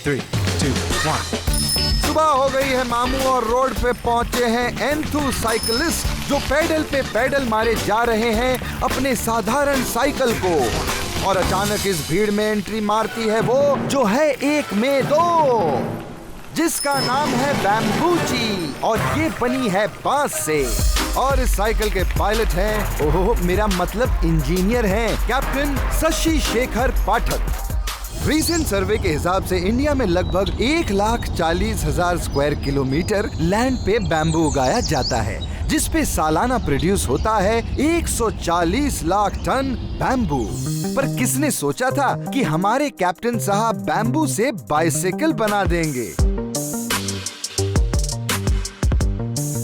3, 2, 1। सुबह हो गई है मामू और रोड पे पहुंचे हैं एंथू साइकिलिस्ट जो पेडल पे पेडल मारे जा रहे हैं अपने साधारण साइकिल को। और अचानक इस भीड़ में एंट्री मारती है वो जो है 1 में 2, जिसका नाम है बैम्बूची और ये बनी है बांस से। और इस साइकिल के पायलट हैं, ओह मेरा मतलब इंजीनियर हैं, कैप्टन शशि शेखर पाठक। रीसेंट सर्वे के हिसाब से इंडिया में लगभग 1,40,000 स्क्वायर किलोमीटर लैंड पे बैम्बू उगाया जाता है, जिस पे सालाना प्रोड्यूस होता है 140 लाख टन बैम्बू। पर किसने सोचा था कि हमारे कैप्टन साहब बैम्बू से बाइसिकल बना देंगे।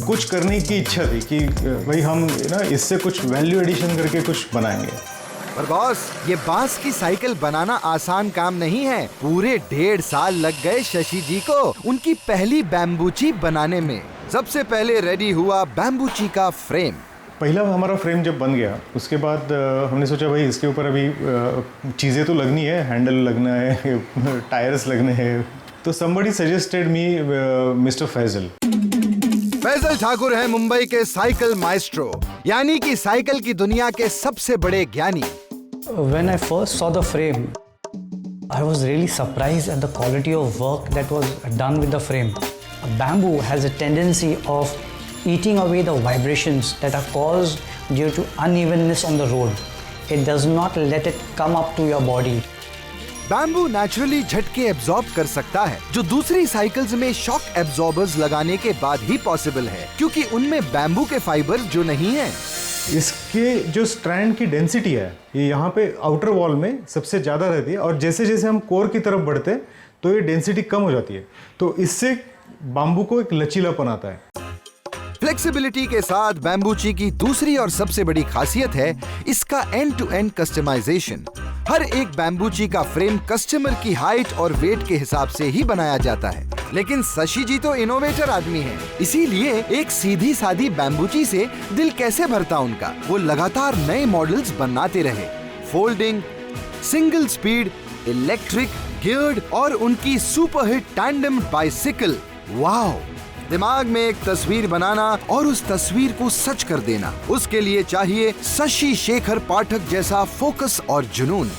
कुछ करने की इच्छा थी कि भाई हम इससे कुछ वैल्यू एडिशन करके कुछ बनाएंगे। पर बॉस, ये बांस की साइकिल बनाना आसान काम नहीं है। पूरे 1.5 साल लग गए शशि जी को उनकी पहली बैम्बूची बनाने में। सबसे पहले रेडी हुआ बैम्बूची का फ्रेम। पहला हमारा फ्रेम जब बन गया उसके बाद हमने सोचा भाई इसके ऊपर अभी चीज़ें तो लगनी है, हैंडल लगना है, टायर्स लगने हैं। तो somebody suggested me mister Faizal. Faizal Thakur है मुंबई के साइकिल माइस्ट्रो, यानी कि साइकिल की दुनिया के सबसे बड़े ज्ञानी। When I first saw the frame, I was really surprised at the quality of work that was done with the frame. Bamboo has a tendency of eating away the vibrations that are caused due to unevenness on the road. It does not let it come up to your body. Bamboo naturally झटके absorb कर सकता है, जो दूसरी cycles में shock absorbers लगाने के बाद ही पॉसिबल है, क्योंकि उनमें बैम्बू के फाइबर्स जो नहीं हैं। इसके जो स्ट्रैंड की डेंसिटी है ये यहाँ पे आउटर वॉल में सबसे ज़्यादा रहती है, और जैसे जैसे हम कोर की तरफ बढ़ते हैं तो ये डेंसिटी कम हो जाती है। तो इससे बैम्बू को एक लचीलापन आता है। फ्लेक्सिबिलिटी के साथ बैम्बूची की दूसरी और सबसे बड़ी खासियत है इसका एंड टू एंड कस्टमाइजेशन। हर एक बैम्बूची का फ्रेम कस्टमर की हाइट और वेट के हिसाब से ही बनाया जाता है। लेकिन शशि जी तो इनोवेटर आदमी हैं, इसीलिए एक सीधी सादी बैम्बूची से दिल कैसे भरता उनका। वो लगातार नए मॉडल्स बनाते रहे, folding, single speed, electric, geared और उनकी सुपरहिट टैंडम बाइसिकल। वाओ! दिमाग में एक तस्वीर बनाना और उस तस्वीर को सच कर देना, उसके लिए चाहिए शशि शेखर पाठक जैसा फोकस और जुनून।